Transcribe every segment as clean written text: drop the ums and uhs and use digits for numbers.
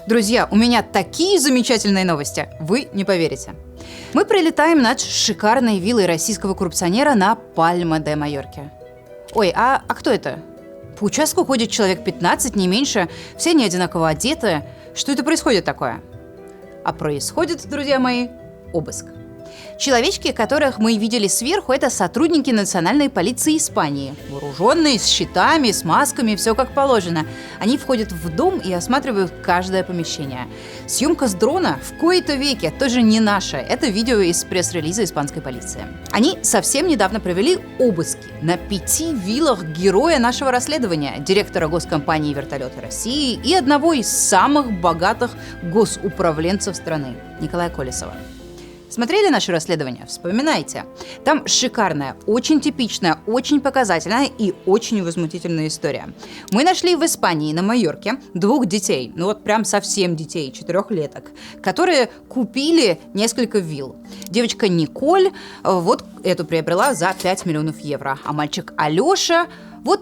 Друзья, у меня такие замечательные новости, вы не поверите. Мы прилетаем над шикарной виллой российского коррупционера на Пальма-де-Майорке. Ой, а кто это? По участку ходит человек 15, не меньше, все не одинаково одеты. Что это происходит такое? А происходит, друзья мои, обыск. Человечки, которых мы видели сверху, это сотрудники национальной полиции Испании. Вооруженные, с щитами, с масками, все как положено. Они входят в дом и осматривают каждое помещение. Съемка с дрона в кои-то веке тоже не наша. Это видео из пресс-релиза испанской полиции. Они совсем недавно провели обыски на 5 виллах героя нашего расследования, директора госкомпании «Вертолеты России» и одного из самых богатых госуправленцев страны, Николая Колесова. Смотрели наше расследование? Вспоминайте. Там шикарная, очень типичная, очень показательная и очень возмутительная история. Мы нашли в Испании, на Майорке, 2 детей, прям совсем детей, 4-леток, которые купили несколько вилл. Девочка Николь эту приобрела за 5 миллионов евро, а мальчик Алеша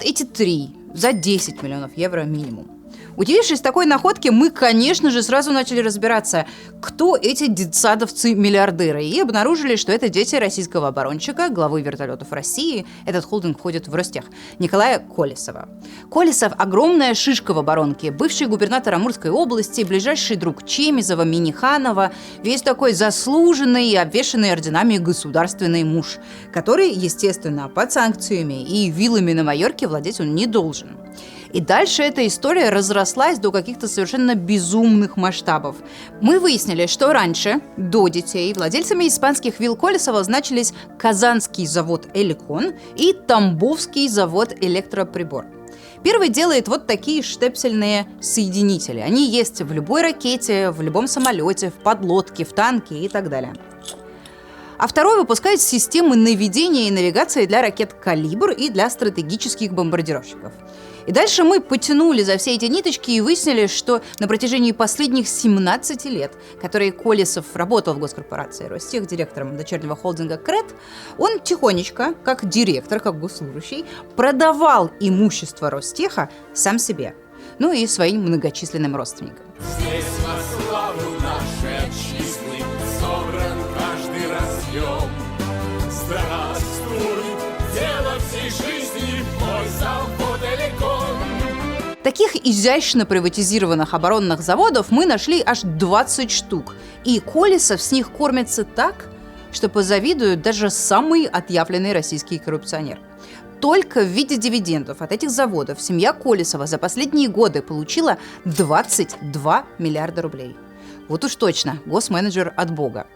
эти 3 за 10 миллионов евро минимум. Удивившись такой находке, мы, конечно же, сразу начали разбираться, кто эти детсадовцы-миллиардеры, и обнаружили, что это дети российского оборонщика, главы вертолетов России, этот холдинг входит в Ростех, Николая Колесова. Колесов – огромная шишка в оборонке, бывший губернатор Амурской области, ближайший друг Чемизова, Миниханова, весь такой заслуженный и обвешанный орденами государственный муж, который, естественно, под санкциями и виллами на Майорке владеть он не должен. И дальше эта история разрослась до каких-то совершенно безумных масштабов. Мы выяснили, что раньше, до детей, владельцами испанских вилл Колесова значились Казанский завод «Эликон» и Тамбовский завод «Электроприбор». Первый делает такие штепсельные соединители. Они есть в любой ракете, в любом самолете, в подлодке, в танке и так далее. А второй выпускает системы наведения и навигации для ракет «Калибр» и для стратегических бомбардировщиков. И дальше мы потянули за все эти ниточки и выяснили, что на протяжении последних 17 лет, которые Колесов работал в госкорпорации Ростех директором дочернего холдинга «Крет», он тихонечко, как директор, как госслужащий, продавал имущество Ростеха сам себе, и своим многочисленным родственникам. Здесь во славу нашей отчизны собран каждый разъем. Здравствуй, дело всей жизни, мой завод «Эликон». Таких изящно приватизированных оборонных заводов мы нашли аж 20 штук. И Колесов с них кормится так, что позавидуют даже самый отъявленный российский коррупционер. Только в виде дивидендов от этих заводов семья Колесова за последние годы получила 22 миллиарда рублей. Вот уж точно, госменеджер от Бога.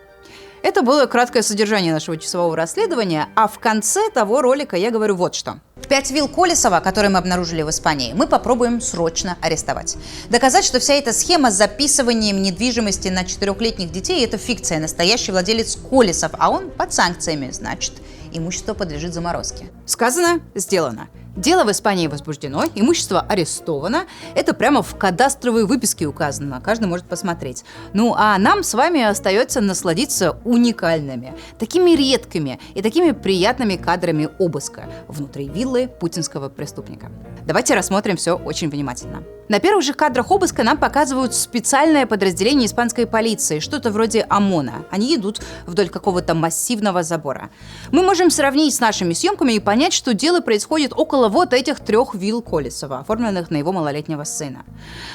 Это было краткое содержание нашего часового расследования, а в конце того ролика я говорю вот что. 5 вилл Колесова, которые мы обнаружили в Испании, мы попробуем срочно арестовать. Доказать, что вся эта схема с записыванием недвижимости на 4-летних детей – это фикция. Настоящий владелец Колесов, а он под санкциями, значит, имущество подлежит заморозке. Сказано, сделано. Дело в Испании возбуждено, имущество арестовано. Это прямо в кадастровой выписке указано, каждый может посмотреть. А нам с вами остается насладиться уникальными, такими редкими и такими приятными кадрами обыска внутри виллы путинского преступника. Давайте рассмотрим все очень внимательно. На первых же кадрах обыска нам показывают специальное подразделение испанской полиции, что-то вроде ОМОНа. Они идут вдоль какого-то массивного забора. Мы можем сравнить с нашими съемками и понять, что дело происходит около этих 3 вилл Колесова, оформленных на его малолетнего сына.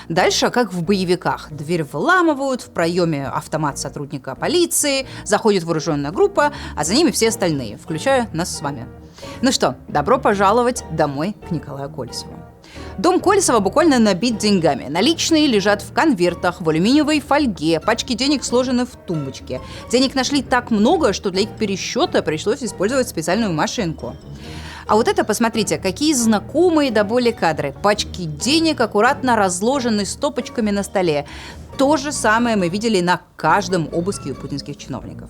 Дальше, как в боевиках, дверь выламывают, в проеме автомат сотрудника полиции, заходит вооруженная группа, а за ними все остальные, включая нас с вами. Добро пожаловать домой к Николаю Колесову. Дом Колесова буквально набит деньгами. Наличные лежат в конвертах, в алюминиевой фольге, пачки денег сложены в тумбочке. Денег нашли так много, что для их пересчета пришлось использовать специальную машинку. А это, посмотрите, какие знакомые до боли кадры. Пачки денег аккуратно разложены стопочками на столе. То же самое мы видели на каждом обыске у путинских чиновников.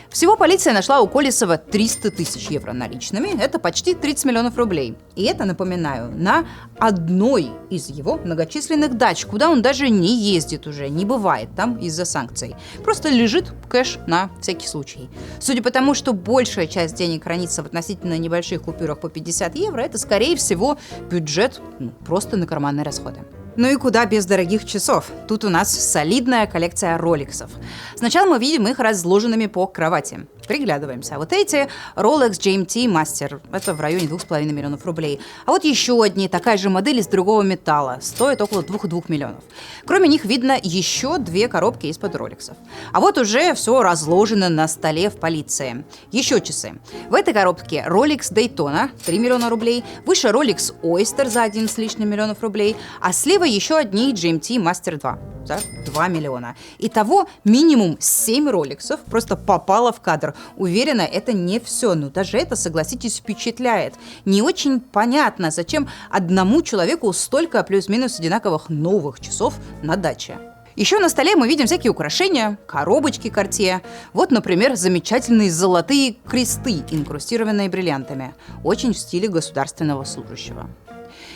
Всего полиция нашла у Колесова 300 тысяч евро наличными. Это почти 30 миллионов рублей. И это, напоминаю, на одной из его многочисленных дач, куда он даже не ездит уже, не бывает там из-за санкций. Просто лежит кэш на всякий случай. Судя по тому, что большая часть денег хранится в относительно небольших купюрах по 50 евро, это, скорее всего, бюджет просто на карманные расходы. Ну и куда без дорогих часов. Тут у нас солидная коллекция роликсов. Сначала мы видим их разложенными по кровати. Приглядываемся. Вот эти Rolex GMT Master. Это в районе 2,5 миллионов рублей. А вот еще одни, такая же модель из другого металла. Стоит около 2,2 миллионов. Кроме них видно еще 2 коробки из-под роликсов. А вот уже все разложено на столе в полиции. Еще часы. В этой коробке Rolex Daytona 3 миллиона рублей. Выше Rolex Oyster за 1 с лишним миллионов рублей. А слева еще одни GMT Master 2 за 2 миллиона. Итого минимум 7 роликсов просто попало в кадр. Уверена, это не все, но даже это, согласитесь, впечатляет. Не очень понятно, зачем одному человеку столько плюс-минус одинаковых новых часов на даче. Еще на столе мы видим всякие украшения, коробочки Cartier. Вот, например, замечательные золотые кресты, инкрустированные бриллиантами. Очень в стиле государственного служащего.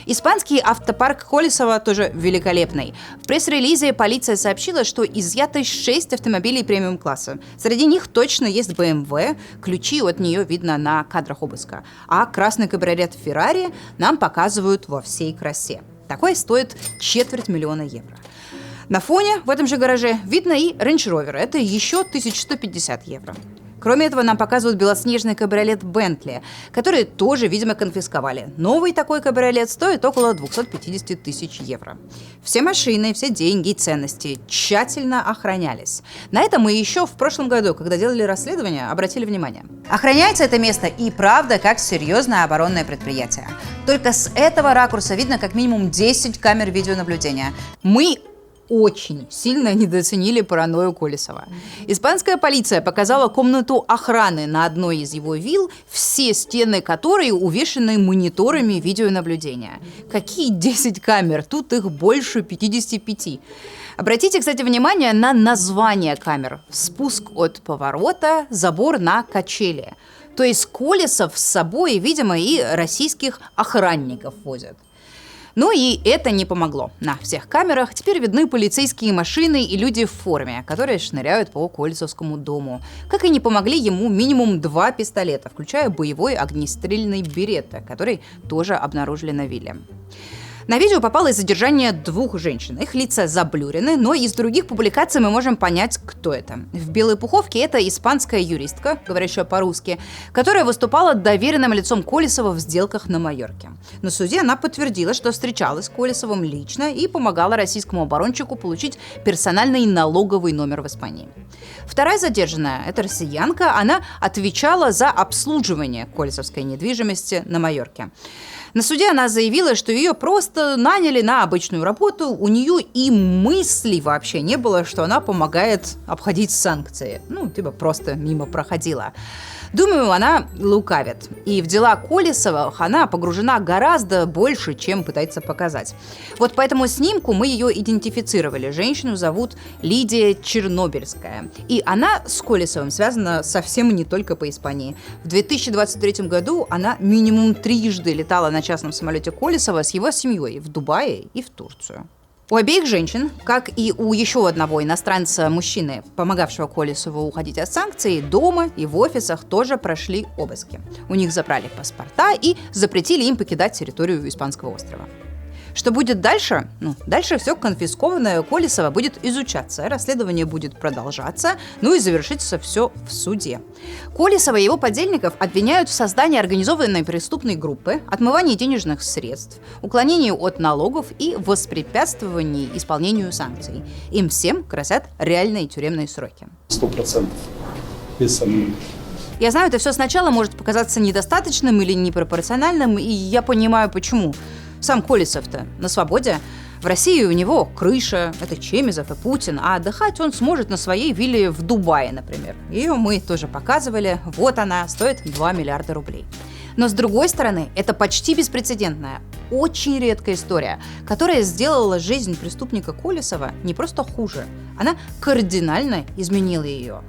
Испанский автопарк Колесова тоже великолепный. В пресс-релизе полиция сообщила, что изъято 6 автомобилей премиум-класса. Среди них точно есть BMW, ключи от нее видно на кадрах обыска. А красный кабриолет Ferrari нам показывают во всей красе. Такой стоит 250 000 евро. На фоне в этом же гараже видно и Range Rover. Это еще 1150 евро. Кроме этого, нам показывают белоснежный кабриолет Bentley, который тоже, видимо, конфисковали. Новый такой кабриолет стоит около 250 000 евро. Все машины, все деньги и ценности тщательно охранялись. На это мы еще в прошлом году, когда делали расследование, обратили внимание. Охраняется это место и правда как серьезное оборонное предприятие. Только с этого ракурса видно как минимум 10 камер видеонаблюдения. Мы очень сильно недооценили паранойю Колесова. Испанская полиция показала комнату охраны на одной из его вилл, все стены которой увешаны мониторами видеонаблюдения. Какие 10 камер? Тут их больше 55. Обратите, кстати, внимание на название камер. Спуск от поворота, забор на качели. То есть Колесов с собой, видимо, и российских охранников возят. Ну и это не помогло. На всех камерах теперь видны полицейские машины и люди в форме, которые шныряют по Колесовскому дому. Как и не помогли ему минимум 2 пистолета, включая боевой огнестрельный Беретта, который тоже обнаружили на вилле. На видео попало и задержание 2 женщин. Их лица заблюрены, но из других публикаций мы можем понять, кто это. В белой пуховке это испанская юристка, говорящая по-русски, которая выступала доверенным лицом Колесова в сделках на Майорке. На суде она подтвердила, что встречалась с Колесовым лично и помогала российскому оборонщику получить персональный налоговый номер в Испании. Вторая задержанная, это россиянка, она отвечала за обслуживание колесовской недвижимости на Майорке. На суде она заявила, что ее просто наняли на обычную работу, у нее и мысли вообще не было, что она помогает обходить санкции. Типа просто мимо проходила. Думаю, она лукавит. И в дела Колесова она погружена гораздо больше, чем пытается показать. Вот по этому снимку мы ее идентифицировали. Женщину зовут Лидия Чернобыльская. И она с Колесовым связана совсем не только по Испании. В 2023 году она минимум 3 летала на частном самолете Колесова с его семьей в Дубае и в Турцию. У обеих женщин, как и у еще одного иностранца-мужчины, помогавшего Колесову уходить от санкций, дома и в офисах тоже прошли обыски. У них забрали паспорта и запретили им покидать территорию Испанского острова. Что будет дальше? Дальше все конфискованное Колесова будет изучаться, расследование будет продолжаться, и завершится все в суде. Колесова и его подельников обвиняют в создании организованной преступной группы, отмывании денежных средств, уклонении от налогов и воспрепятствовании исполнению санкций. Им всем грозят реальные тюремные сроки. 100%. Без сомнений. Я знаю, это все сначала может показаться недостаточным или непропорциональным, и я понимаю, почему. Сам Колесов-то на свободе. В России у него крыша, это Чемизов и Путин, а отдыхать он сможет на своей вилле в Дубае, например. Ее мы тоже показывали. Вот она, стоит 2 миллиарда рублей. Но с другой стороны, это почти беспрецедентная, очень редкая история, которая сделала жизнь преступника Колесова не просто хуже, она кардинально изменила ее.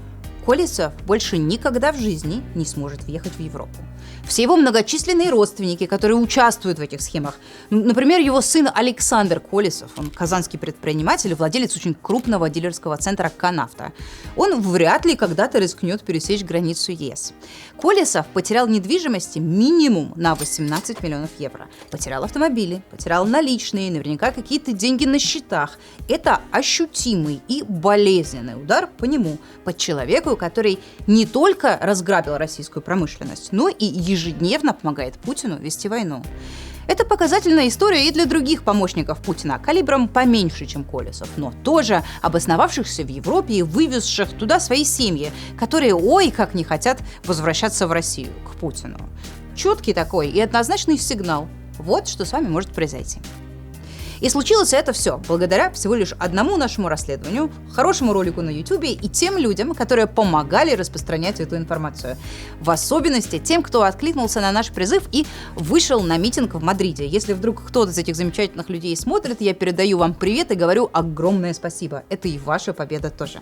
Колесов больше никогда в жизни не сможет въехать в Европу. все его многочисленные родственники, которые участвуют в этих схемах. Например, его сын Александр Колесов, он казанский предприниматель и владелец очень крупного дилерского центра «Канавто». Он вряд ли когда-то рискнет пересечь границу ЕС. Колесов потерял недвижимости минимум на 18 миллионов евро. Потерял автомобили, потерял наличные, наверняка какие-то деньги на счетах. Это ощутимый и болезненный удар по нему, по человеку, который не только разграбил российскую промышленность, но и ежедневно помогает Путину вести войну. Это показательная история и для других помощников Путина, калибром поменьше, чем Колесов, но тоже обосновавшихся в Европе и вывезших туда свои семьи, которые, ой, как не хотят возвращаться в Россию, к Путину. Четкий такой и однозначный сигнал. Вот что с вами может произойти. И случилось это все благодаря всего лишь одному нашему расследованию, хорошему ролику на YouTube и тем людям, которые помогали распространять эту информацию. В особенности тем, кто откликнулся на наш призыв и вышел на митинг в Мадриде. Если вдруг кто-то из этих замечательных людей смотрит, я передаю вам привет и говорю огромное спасибо. Это и ваша победа тоже.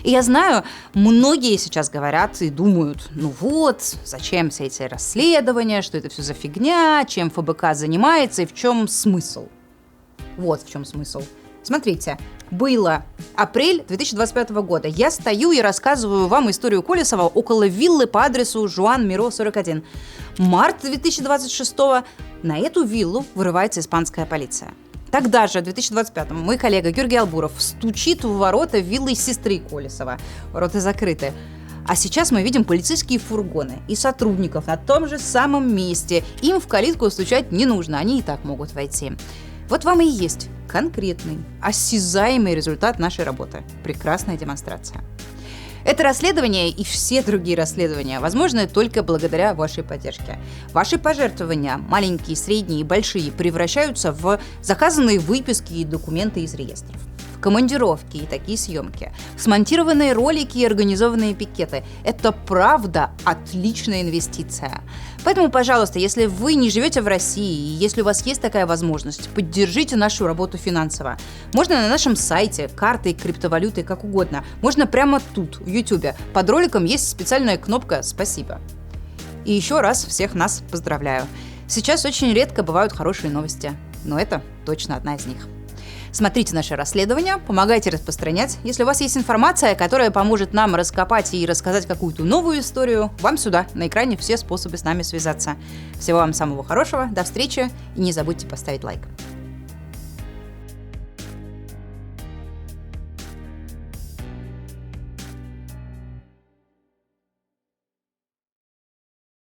И я знаю, многие сейчас говорят и думают, ну вот, зачем все эти расследования, что это все за фигня, чем ФБК занимается и в чем смысл. Вот в чем смысл. Смотрите, было апрель 2025 года. Я стою и рассказываю вам историю Колесова около виллы по адресу Жуан Миро, 41. Март 2026 на эту виллу вырывается испанская полиция. Тогда же, в 2025-м, мой коллега Георгий Албуров стучит в ворота виллы сестры Колесова. Ворота закрыты. А сейчас мы видим полицейские фургоны и сотрудников на том же самом месте. Им в калитку стучать не нужно, они и так могут войти. Вот вам и есть конкретный, осязаемый результат нашей работы. Прекрасная демонстрация. Это расследование и все другие расследования возможны только благодаря вашей поддержке. Ваши пожертвования, маленькие, средние и большие, превращаются в заказанные выписки и документы из реестров, в командировки и такие съемки, в смонтированные ролики и организованные пикеты. Это правда отличная инвестиция. Поэтому, пожалуйста, если вы не живете в России, и если у вас есть такая возможность, поддержите нашу работу финансово. Можно на нашем сайте, картой, криптовалютой, как угодно. Можно прямо тут, в YouTube. Под роликом есть специальная кнопка «Спасибо». И еще раз всех нас поздравляю. Сейчас очень редко бывают хорошие новости, но это точно одна из них. Смотрите наши расследования, помогайте распространять. Если у вас есть информация, которая поможет нам раскопать и рассказать какую-то новую историю, вам сюда, на экране все способы с нами связаться. Всего вам самого хорошего, до встречи и не забудьте поставить лайк.